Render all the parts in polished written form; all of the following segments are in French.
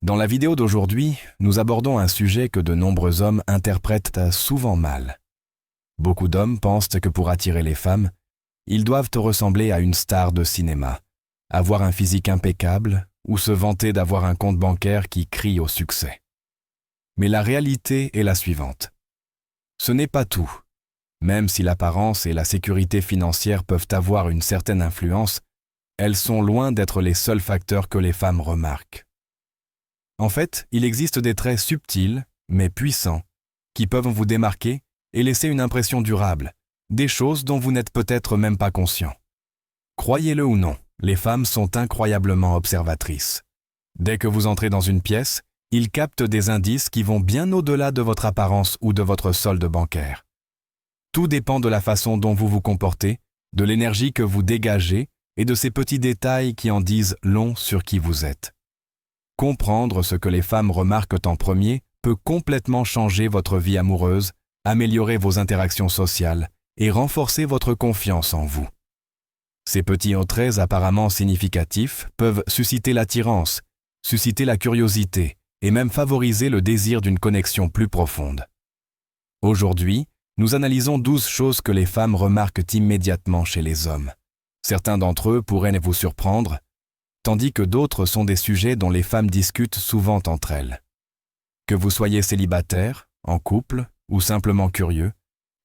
Dans la vidéo d'aujourd'hui, nous abordons un sujet que de nombreux hommes interprètent souvent mal. Beaucoup d'hommes pensent que pour attirer les femmes, ils doivent ressembler à une star de cinéma, avoir un physique impeccable ou se vanter d'avoir un compte bancaire qui crie au succès. Mais la réalité est la suivante. Ce n'est pas tout. Même si l'apparence et la sécurité financière peuvent avoir une certaine influence, elles sont loin d'être les seuls facteurs que les femmes remarquent. En fait, il existe des traits subtils, mais puissants, qui peuvent vous démarquer et laisser une impression durable, des choses dont vous n'êtes peut-être même pas conscient. Croyez-le ou non, les femmes sont incroyablement observatrices. Dès que vous entrez dans une pièce, ils captent des indices qui vont bien au-delà de votre apparence ou de votre solde bancaire. Tout dépend de la façon dont vous vous comportez, de l'énergie que vous dégagez et de ces petits détails qui en disent long sur qui vous êtes. Comprendre ce que les femmes remarquent en premier peut complètement changer votre vie amoureuse, améliorer vos interactions sociales et renforcer votre confiance en vous. Ces petits traits apparemment significatifs peuvent susciter l'attirance, susciter la curiosité et même favoriser le désir d'une connexion plus profonde. Aujourd'hui, nous analysons 12 choses que les femmes remarquent immédiatement chez les hommes. Certains d'entre eux pourraient vous surprendre, tandis que d'autres sont des sujets dont les femmes discutent souvent entre elles. Que vous soyez célibataire, en couple ou simplement curieux,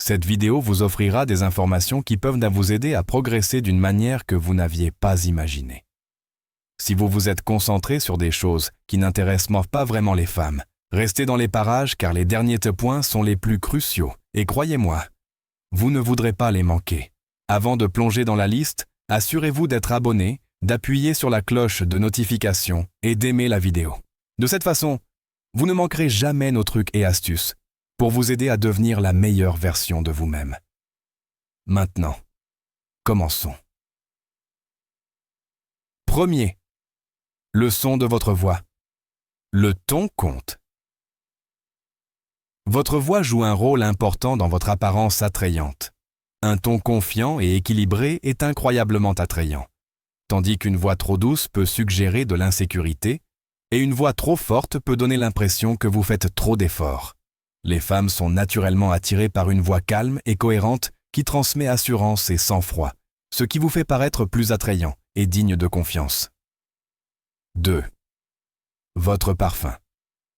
cette vidéo vous offrira des informations qui peuvent vous aider à progresser d'une manière que vous n'aviez pas imaginée. Si vous vous êtes concentré sur des choses qui n'intéressent pas vraiment les femmes, restez dans les parages car les derniers points sont les plus cruciaux et croyez-moi, vous ne voudrez pas les manquer. Avant de plonger dans la liste, assurez-vous d'être abonné, d'appuyer sur la cloche de notification et d'aimer la vidéo. De cette façon, vous ne manquerez jamais nos trucs et astuces pour vous aider à devenir la meilleure version de vous-même. Maintenant, commençons. Premier, le son de votre voix. Le ton compte. Votre voix joue un rôle important dans votre apparence attrayante. Un ton confiant et équilibré est incroyablement attrayant, tandis qu'une voix trop douce peut suggérer de l'insécurité et une voix trop forte peut donner l'impression que vous faites trop d'efforts. Les femmes sont naturellement attirées par une voix calme et cohérente qui transmet assurance et sang-froid, ce qui vous fait paraître plus attrayant et digne de confiance. 2. Votre parfum.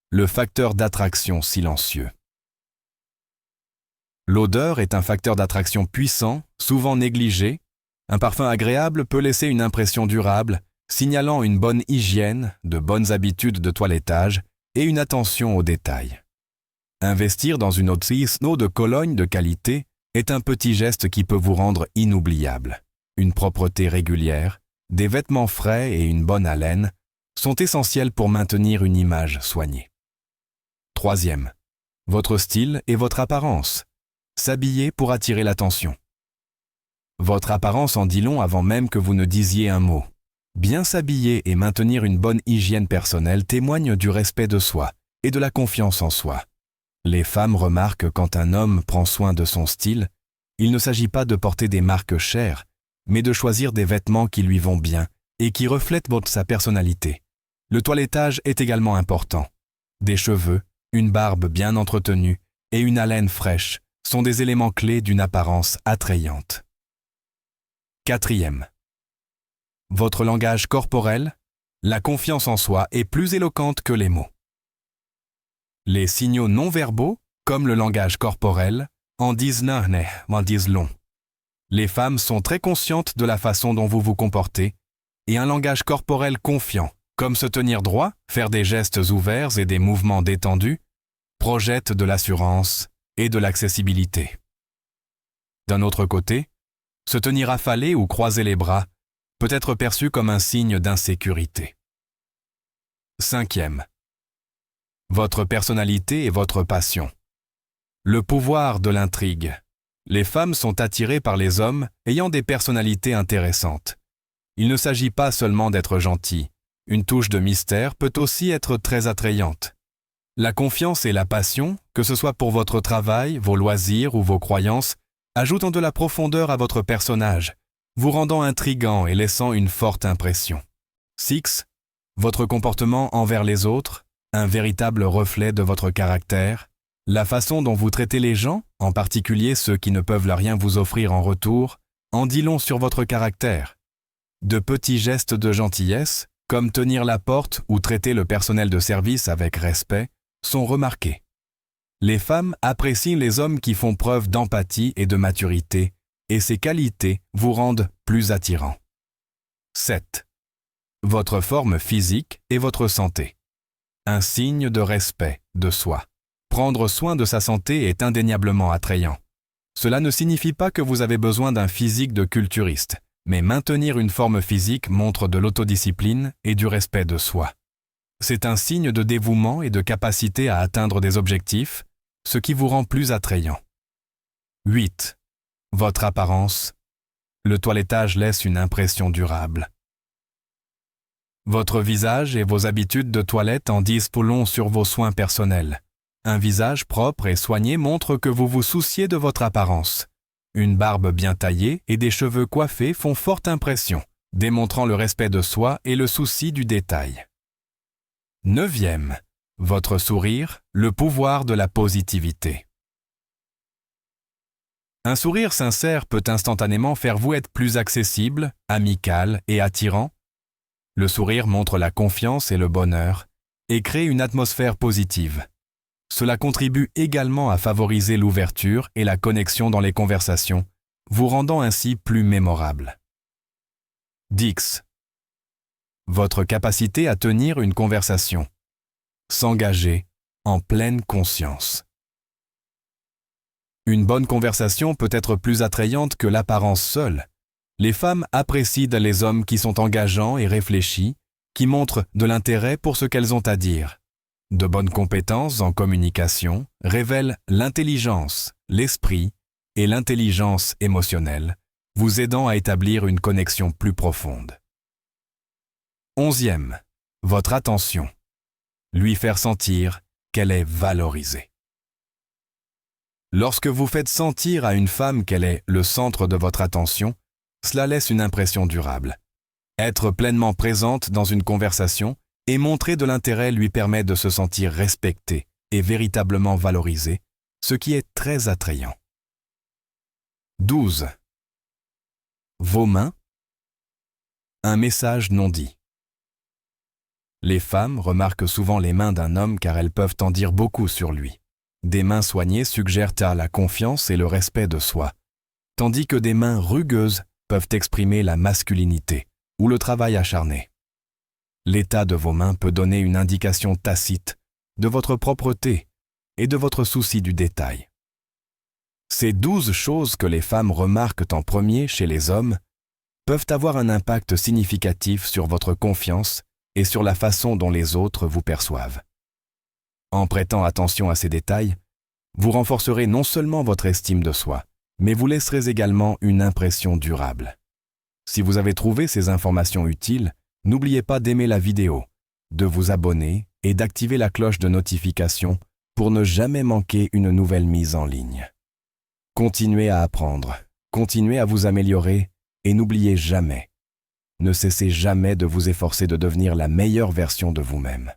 Le facteur d'attraction silencieux. L'odeur est un facteur d'attraction puissant, souvent négligé. Un parfum agréable peut laisser une impression durable, signalant une bonne hygiène, de bonnes habitudes de toilettage et une attention aux détails. Investir dans une eau de Cologne de qualité est un petit geste qui peut vous rendre inoubliable. Une propreté régulière, des vêtements frais et une bonne haleine sont essentiels pour maintenir une image soignée. 3. Votre style et votre apparence. S'habiller pour attirer l'attention. Votre apparence en dit long avant même que vous ne disiez un mot. Bien s'habiller et maintenir une bonne hygiène personnelle témoignent du respect de soi et de la confiance en soi. Les femmes remarquent quand un homme prend soin de son style, il ne s'agit pas de porter des marques chères, mais de choisir des vêtements qui lui vont bien et qui reflètent sa personnalité. Le toilettage est également important. Des cheveux, une barbe bien entretenue et une haleine fraîche sont des éléments clés d'une apparence attrayante. 4. Votre langage corporel, la confiance en soi est plus éloquente que les mots. Les signaux non-verbaux, comme le langage corporel, en disent long. Les femmes sont très conscientes de la façon dont vous vous comportez et un langage corporel confiant, comme se tenir droit, faire des gestes ouverts et des mouvements détendus, projette de l'assurance et de l'accessibilité. D'un autre côté, se tenir affalé ou croiser les bras peut être perçu comme un signe d'insécurité. 5. Votre personnalité et votre passion. Le pouvoir de l'intrigue. Les femmes sont attirées par les hommes ayant des personnalités intéressantes. Il ne s'agit pas seulement d'être gentil. Une touche de mystère peut aussi être très attrayante. La confiance et la passion, que ce soit pour votre travail, vos loisirs ou vos croyances, ajoutent de la profondeur à votre personnage, vous rendant intriguant et laissant une forte impression. 6. votre comportement envers les autres, un véritable reflet de votre caractère, la façon dont vous traitez les gens, en particulier ceux qui ne peuvent rien vous offrir en retour, en dit long sur votre caractère. De petits gestes de gentillesse, comme tenir la porte ou traiter le personnel de service avec respect, sont remarqués. Les femmes apprécient les hommes qui font preuve d'empathie et de maturité, et ces qualités vous rendent plus attirant. 7. Votre forme physique et votre santé. Un signe de respect de soi. Prendre soin de sa santé est indéniablement attrayant. Cela ne signifie pas que vous avez besoin d'un physique de culturiste, mais maintenir une forme physique montre de l'autodiscipline et du respect de soi. C'est un signe de dévouement et de capacité à atteindre des objectifs, ce qui vous rend plus attrayant. 8. Votre apparence. Le toilettage laisse une impression durable. Votre visage et vos habitudes de toilette en disent long sur vos soins personnels. Un visage propre et soigné montre que vous vous souciez de votre apparence. Une barbe bien taillée et des cheveux coiffés font forte impression, démontrant le respect de soi et le souci du détail. 9. Votre sourire, le pouvoir de la positivité. Un sourire sincère peut instantanément faire vous être plus accessible, amical et attirant. Le sourire montre la confiance et le bonheur et crée une atmosphère positive. Cela contribue également à favoriser l'ouverture et la connexion dans les conversations, vous rendant ainsi plus mémorable. 10. Votre capacité à tenir une conversation. S'engager en pleine conscience. Une bonne conversation peut être plus attrayante que l'apparence seule. Les femmes apprécient les hommes qui sont engageants et réfléchis, qui montrent de l'intérêt pour ce qu'elles ont à dire. De bonnes compétences en communication révèlent l'intelligence, l'esprit et l'intelligence émotionnelle, vous aidant à établir une connexion plus profonde. 11. Votre attention. Lui faire sentir qu'elle est valorisée. Lorsque vous faites sentir à une femme qu'elle est le centre de votre attention, cela laisse une impression durable. Être pleinement présente dans une conversation et montrer de l'intérêt lui permet de se sentir respecté et véritablement valorisé, ce qui est très attrayant. 12. Vos mains. Un message non dit. Les femmes remarquent souvent les mains d'un homme car elles peuvent en dire beaucoup sur lui. Des mains soignées suggèrent la confiance et le respect de soi, tandis que des mains rugueuses peuvent exprimer la masculinité ou le travail acharné. L'état de vos mains peut donner une indication tacite de votre propreté et de votre souci du détail. Ces 12 choses que les femmes remarquent en premier chez les hommes peuvent avoir un impact significatif sur votre confiance et sur la façon dont les autres vous perçoivent. En prêtant attention à ces détails, vous renforcerez non seulement votre estime de soi, mais vous laisserez également une impression durable. Si vous avez trouvé ces informations utiles, n'oubliez pas d'aimer la vidéo, de vous abonner et d'activer la cloche de notification pour ne jamais manquer une nouvelle mise en ligne. Continuez à apprendre, continuez à vous améliorer et n'oubliez jamais, ne cessez jamais de vous efforcer de devenir la meilleure version de vous-même.